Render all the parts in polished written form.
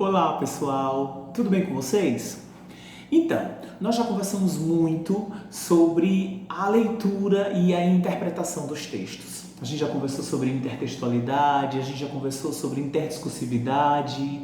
Olá pessoal, tudo bem com vocês? Então, nós já conversamos muito sobre a leitura e a interpretação dos textos. A gente já conversou sobre intertextualidade, a gente já conversou sobre interdiscursividade,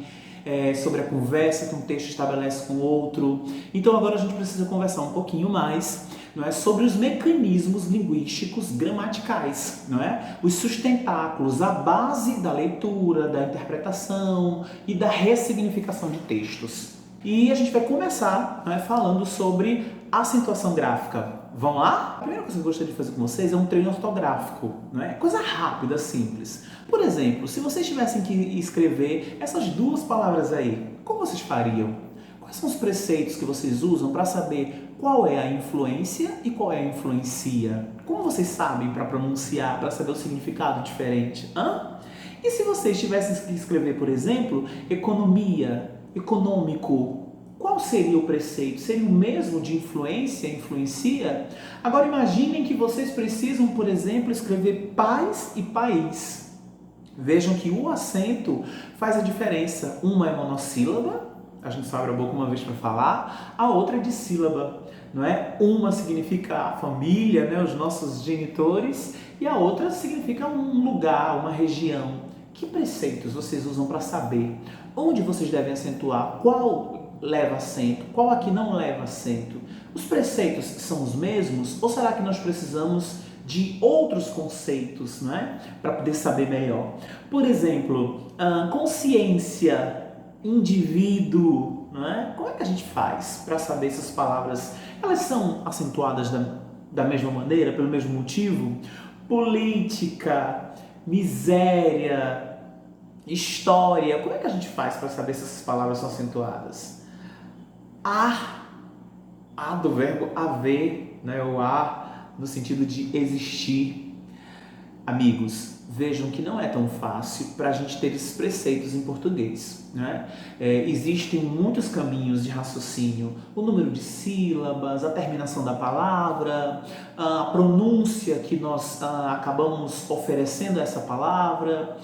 sobre a conversa que um texto estabelece com o outro. Então agora a gente precisa conversar um pouquinho mais, não é, sobre os mecanismos linguísticos gramaticais, não é? Os sustentáculos, a base da leitura, da interpretação e da ressignificação de textos. E a gente vai começar, né, falando sobre acentuação gráfica. Vamos lá? A primeira coisa que eu gostaria de fazer com vocês é um treino ortográfico, né? Coisa rápida, simples. Por exemplo, se vocês tivessem que escrever essas duas palavras aí, como vocês fariam? Quais são os preceitos que vocês usam para saber qual é a influência e qual é a influencia? Como vocês sabem para pronunciar, para saber o significado diferente? E se vocês tivessem que escrever, por exemplo, economia, econômico, qual seria o preceito? Seria o mesmo de influência, influencia? Agora imaginem que vocês precisam, por exemplo, escrever paz e país. Vejam que o acento faz a diferença. Uma é monossílaba, a gente só abre a boca uma vez para falar, a outra é dissílaba, não é? Uma significa a família, né, os nossos genitores, e a outra significa um lugar, uma região. Que preceitos vocês usam para saber onde vocês devem acentuar, qual leva acento, qual aqui não leva acento? Os preceitos são os mesmos ou será que nós precisamos de outros conceitos, né, para poder saber melhor? Por exemplo, consciência, indivíduo, não é? Como é que a gente faz para saber se as palavras elas são acentuadas da mesma maneira, pelo mesmo motivo? Política, miséria, história, como é que a gente faz para saber se essas palavras são acentuadas? A do verbo haver, né? O a no sentido de existir. Amigos, vejam que não é tão fácil para a gente ter esses preceitos em português, né? Existem muitos caminhos de raciocínio, o número de sílabas, a terminação da palavra, a pronúncia que nós acabamos oferecendo a essa palavra,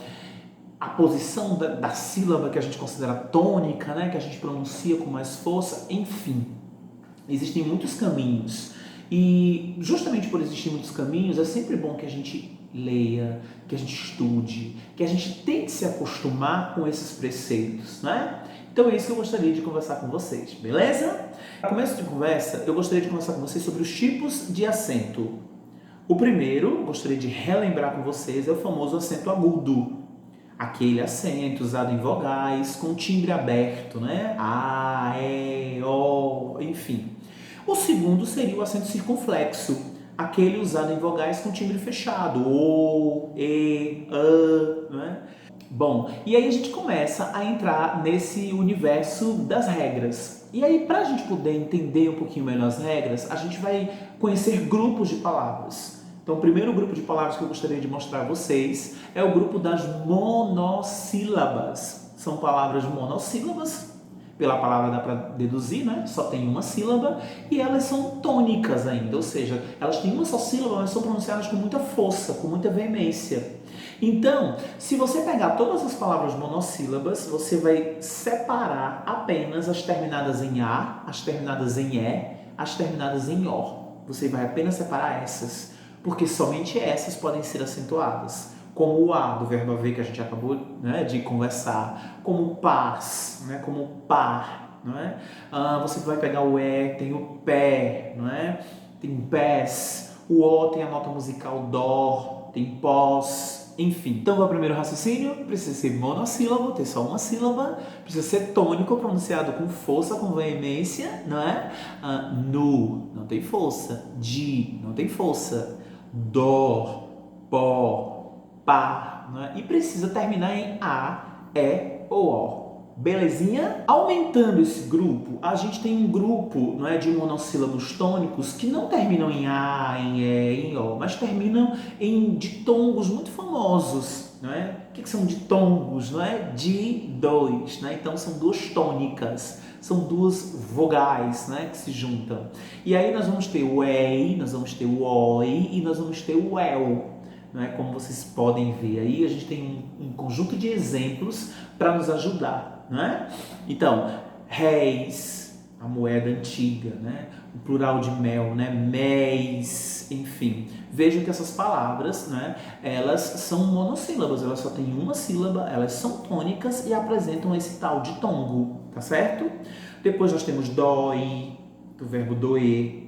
a posição da sílaba que a gente considera tônica, né, que a gente pronuncia com mais força, enfim. Existem muitos caminhos. E justamente por existir muitos caminhos, é sempre bom que a gente leia, que a gente estude, que a gente tente se acostumar com esses preceitos, né? Então é isso que eu gostaria de conversar com vocês, beleza? Para começo de conversa, eu gostaria de conversar com vocês sobre os tipos de acento. O primeiro, gostaria de relembrar com vocês, é o famoso acento agudo. Aquele acento usado em vogais com timbre aberto, né? A, E, O, enfim. O segundo seria o acento circunflexo, aquele usado em vogais com timbre fechado, O, E, A, né? Bom, e aí a gente começa a entrar nesse universo das regras. E aí, para a gente poder entender um pouquinho melhor as regras, a gente vai conhecer grupos de palavras. Então, o primeiro grupo de palavras que eu gostaria de mostrar a vocês é o grupo das monossílabas. São palavras monossílabas, pela palavra dá para deduzir, né? Só tem uma sílaba e elas são tônicas ainda, ou seja, elas têm uma só sílaba, mas são pronunciadas com muita força, com muita veemência. Então, se você pegar todas as palavras monossílabas, você vai separar apenas as terminadas em A, as terminadas em E, as terminadas em O. Você vai apenas separar essas, porque somente essas podem ser acentuadas, como o A do verbo haver que a gente acabou, né, de conversar, como paz, né, como par, não é? Você vai pegar o E, tem o pé, não é? Tem pés, o O tem a nota musical dó, tem pós, enfim. Então, o primeiro raciocínio precisa ser monossílabo, ter só uma sílaba, precisa ser tônico, pronunciado com força, com veemência, não é? Nu, não tem força. Di, não tem força. Dó, pó, pá, né? E precisa terminar em A, E ou O. Belezinha? Aumentando esse grupo, a gente tem um grupo, não é, de monossílabos tônicos que não terminam em A, em E, em O, mas terminam em ditongos muito famosos. Não é? O que são ditongos? Não é? Di, dois. Né? Então são duas tônicas. São duas vogais, né, que se juntam. E aí nós vamos ter o EI, nós vamos ter o OI e nós vamos ter o EL. Né? Como vocês podem ver aí, a gente tem um conjunto de exemplos para nos ajudar. não é? Então, réis, a moeda antiga, né? O plural de mel, né? Méis, enfim. Vejam que essas palavras, né? Elas são monossílabas, elas só têm uma sílaba, elas são tônicas e apresentam esse tal de tongo, tá certo? Depois nós temos dói, do verbo doer,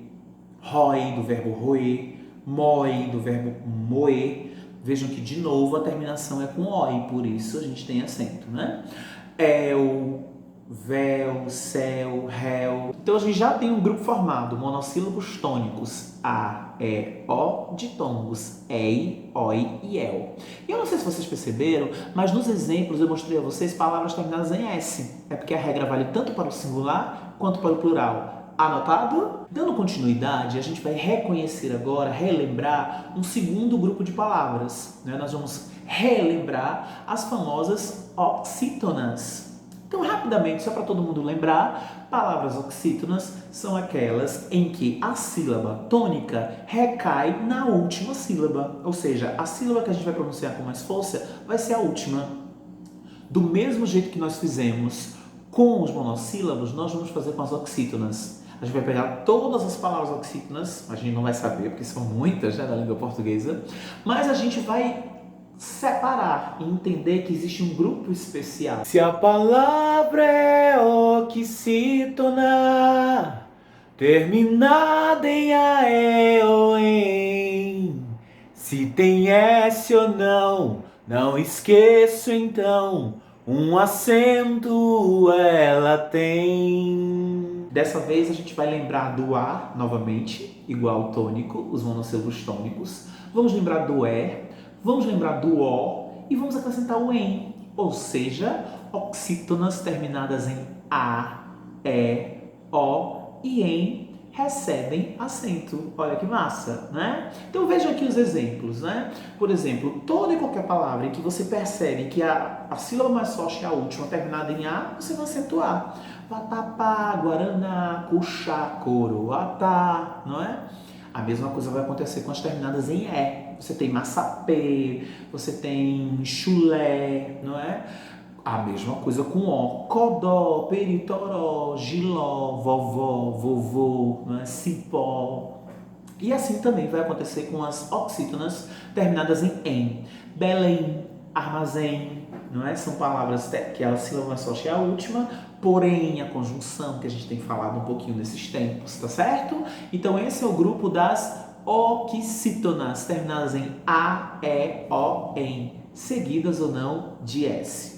rói, do verbo roer, mói, do verbo moer. Vejam que, de novo, a terminação é com oi, por isso a gente tem acento, né? El, véu, céu, réu. Então a gente já tem um grupo formado, monossílabos tônicos, a, e, o, ditongos, ei, oi e el. E eu não sei se vocês perceberam, mas nos exemplos eu mostrei a vocês palavras terminadas em S. É porque a regra vale tanto para o singular quanto para o plural. Anotado? Dando continuidade, a gente vai reconhecer agora, relembrar um segundo grupo de palavras, né? Nós vamos relembrar as famosas oxítonas. Então, rapidamente, só para todo mundo lembrar, palavras oxítonas são aquelas em que a sílaba tônica recai na última sílaba, ou seja, a sílaba que a gente vai pronunciar com mais força vai ser a última. Do mesmo jeito que nós fizemos com os monossílabos, nós vamos fazer com as oxítonas. A gente vai pegar todas as palavras oxítonas, a gente não vai saber, porque são muitas, né, da língua portuguesa, mas a gente vai separar e entender que existe um grupo especial. Se a palavra é oxítona, terminada em a, e, ou em, se tem S ou não esqueço então, um acento ela tem. Dessa vez a gente vai lembrar do A novamente, igual tônico, os monossílabos tônicos. Vamos lembrar do E, vamos lembrar do O e vamos acrescentar o EM, ou seja, oxítonas terminadas em A, E, O e EM recebem acento. Olha que massa, né? Então vejam aqui os exemplos, né? Por exemplo, toda e qualquer palavra em que você percebe que a sílaba mais forte é a última, terminada em A, você vai acentuar. Vatapá, Guaraná, Cuxá, Coroatá, não é? A mesma coisa vai acontecer com as terminadas em E. Você tem massapê, você tem chulé, não é? A mesma coisa com O. Codó, peritoró, giló, vovó, vovô, não é? Cipó. E assim também vai acontecer com as oxítonas terminadas em. Belém, armazém, não é? São palavras que a sílaba mais forte é a última, porém a conjunção que a gente tem falado um pouquinho nesses tempos, tá certo? Então esse é o grupo das oxítonas terminadas em A, E, O, em, seguidas ou não de S.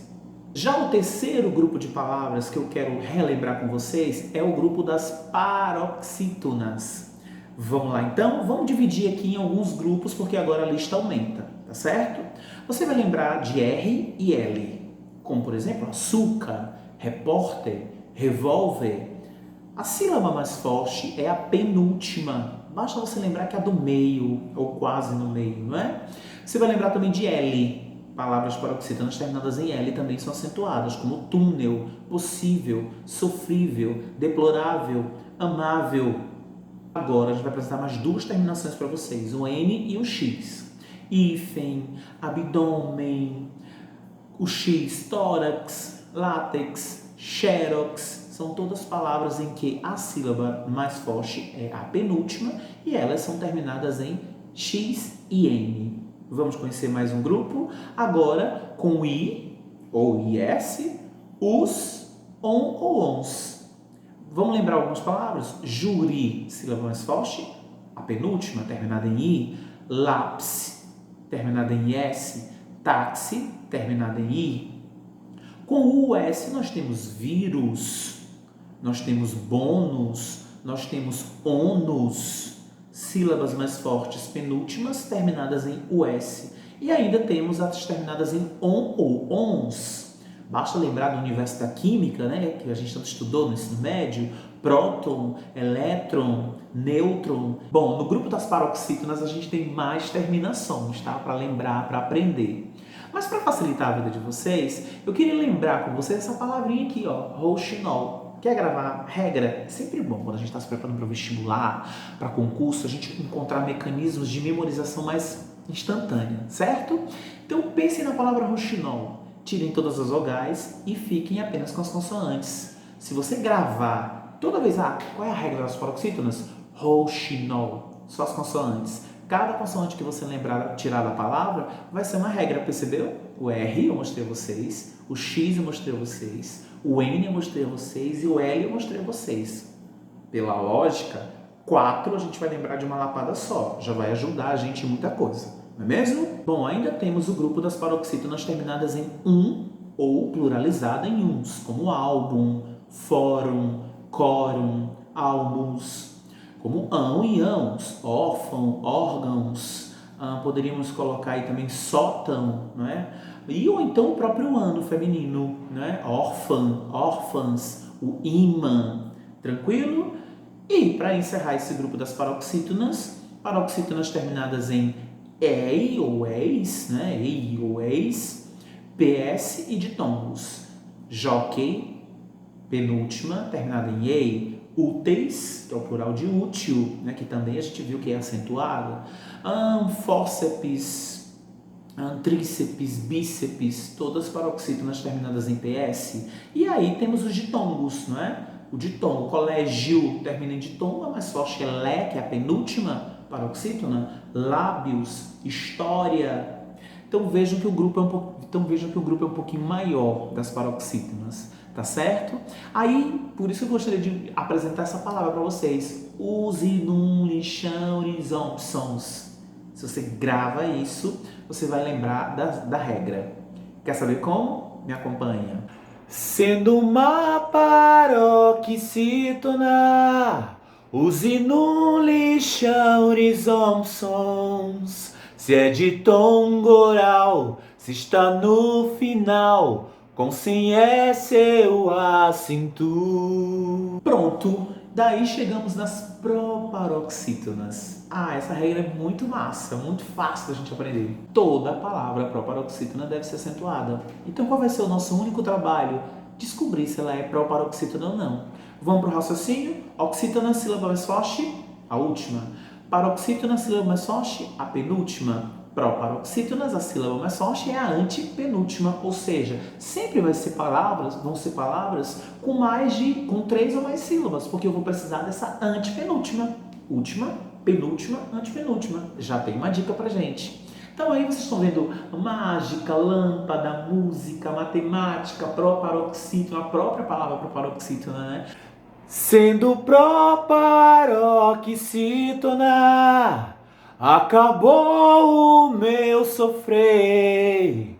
Já o terceiro grupo de palavras que eu quero relembrar com vocês é o grupo das paroxítonas. Vamos lá então? Vamos dividir aqui em alguns grupos porque agora a lista aumenta, tá certo? Você vai lembrar de R e L, como por exemplo açúcar, repórter, revólver. A sílaba mais forte é a penúltima. Basta você lembrar que é a do meio, ou quase no meio, não é? Você vai lembrar também de L. Palavras paroxítonas terminadas em L também são acentuadas, como túnel, possível, sofrível, deplorável, amável. Agora a gente vai apresentar mais duas terminações para vocês, o N e o X. Hífen, abdômen, o X, tórax, látex, xerox, são todas palavras em que a sílaba mais forte é a penúltima e elas são terminadas em X e N. Vamos conhecer mais um grupo, agora com I ou IS, os, on ou ons. Vamos lembrar algumas palavras? Júri, sílaba mais forte, a penúltima, terminada em I, lápis, terminada em S, táxi, terminada em I. Com o US nós temos vírus, nós temos bônus, nós temos ônus, sílabas mais fortes penúltimas terminadas em US. E ainda temos as terminadas em on ou ons. Basta lembrar do universo da química, né, que a gente tanto estudou no ensino médio, próton, elétron, nêutron. Bom, no grupo das paroxítonas a gente tem mais terminações, tá? Para lembrar, para aprender. Mas para facilitar a vida de vocês, eu queria lembrar com vocês essa palavrinha aqui, ó, rouxinol. Quer gravar regra? É sempre bom quando a gente está se preparando para o vestibular, para concurso, a gente encontrar mecanismos de memorização mais instantânea, certo? Então pense na palavra rouxinol. tirem todas as vogais e fiquem apenas com as consoantes. Se você gravar toda vez, qual é a regra das paroxítonas? Rouxinol, só as consoantes. Cada consoante que você lembrar, tirar da palavra, vai ser uma regra, percebeu? O R eu mostrei a vocês, o X eu mostrei a vocês, o N eu mostrei a vocês e o L eu mostrei a vocês. Pela lógica, 4 a gente vai lembrar de uma lapada só, já vai ajudar a gente em muita coisa, não é mesmo? Bom, ainda temos o grupo das paroxítonas terminadas em um ou pluralizada em uns, como álbum, fórum, quórum, álbuns, como ão e ãos, órfão, órgãos, poderíamos colocar aí também sótão, não é? E ou então o próprio ano feminino, né? Órfã, órfãs, o imã, tranquilo? E para encerrar esse grupo das paroxítonas terminadas em ei ou eis, né? Ei ou eis, PS e ditongos. Jockey, penúltima, terminada em ei, úteis, que é o plural de útil, né? Que também a gente viu que é acentuado. Fórceps, tríceps, bíceps, todas paroxítonas terminadas em PS. E aí temos os ditongos, não é? O ditongo, colégio, termina em ditongo, mas forte é lé, que é a penúltima paroxítona. Lábios, história. Então vejam que o grupo é um pouquinho maior das paroxítonas, tá certo? Aí, por isso eu gostaria de apresentar essa palavra para vocês. Use num lixão horizontes. Se você grava isso, você vai lembrar da regra. Quer saber como? Me acompanha. Sendo uma paroxítona, use num lixão horizontes. Se é de tom oral, se está no final, com sim é seu acento. Pronto, daí chegamos nas proparoxítonas. Essa regra é muito massa, muito fácil da gente aprender. Toda palavra proparoxítona deve ser acentuada. Então qual vai ser o nosso único trabalho? Descobrir se ela é proparoxítona ou não. Vamos para o raciocínio? Oxítona, sílaba mais forte, a última. Paroxítona, sílaba mais forte, a penúltima. Proparoxítonas, a sílaba mais forte é a antepenúltima, ou seja, sempre vão ser palavras com 3 ou mais sílabas, porque eu vou precisar dessa antepenúltima. Última, penúltima, antepenúltima. Já tem uma dica pra gente. Então aí vocês estão vendo mágica, lâmpada, música, matemática, proparoxítona, a própria palavra proparoxítona, né? Sendo proparoxítona, acabou o meu sofrer.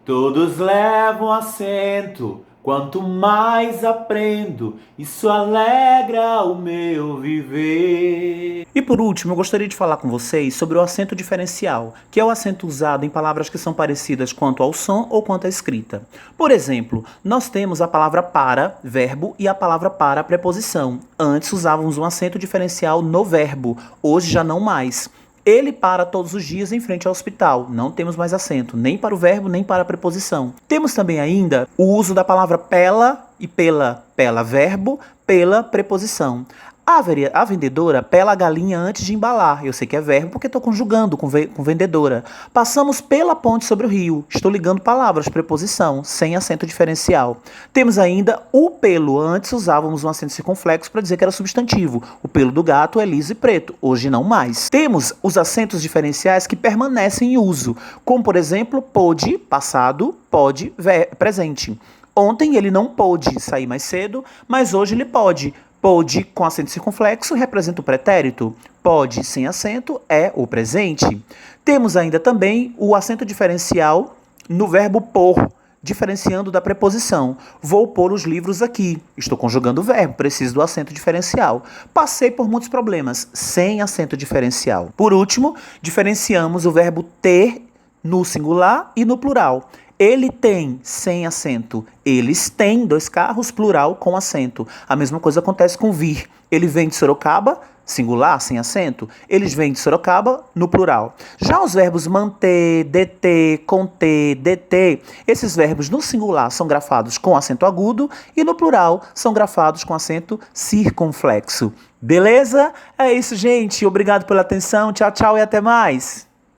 Todos levam acento, quanto mais aprendo, isso alegra o meu viver. E por último, eu gostaria de falar com vocês sobre o acento diferencial, que é o acento usado em palavras que são parecidas quanto ao som ou quanto à escrita. Por exemplo, nós temos a palavra para, verbo, e a palavra para, preposição. Antes usávamos um acento diferencial no verbo, hoje já não mais. Ele para todos os dias em frente ao hospital. Não temos mais acento, nem para o verbo, nem para a preposição. Temos também ainda o uso da palavra pela e pela, verbo, pela, preposição. A vendedora pela a galinha antes de embalar. Eu sei que é verbo porque estou conjugando com vendedora. Passamos pela ponte sobre o rio. Estou ligando palavras, preposição, sem acento diferencial. Temos ainda o pelo. Antes usávamos um acento circunflexo para dizer que era substantivo. O pelo do gato é liso e preto. Hoje não mais. Temos os acentos diferenciais que permanecem em uso. Como, por exemplo, pôde, passado, pode, presente. Ontem ele não pôde sair mais cedo, mas hoje ele pode. Pode com acento circunflexo representa o pretérito. Pode sem acento é o presente. Temos ainda também o acento diferencial no verbo pôr, diferenciando da preposição. Vou pôr os livros aqui. Estou conjugando o verbo, preciso do acento diferencial. Passei por muitos problemas, sem acento diferencial. Por último, diferenciamos o verbo ter no singular e no plural. Ele tem, sem acento. Eles têm 2 carros, plural, com acento. A mesma coisa acontece com vir. Ele vem de Sorocaba, singular, sem acento. Eles vêm de Sorocaba, no plural. Já os verbos manter, deter, conter, deter, esses verbos no singular são grafados com acento agudo e no plural são grafados com acento circunflexo. Beleza? É isso, gente. Obrigado pela atenção. Tchau, tchau e até mais.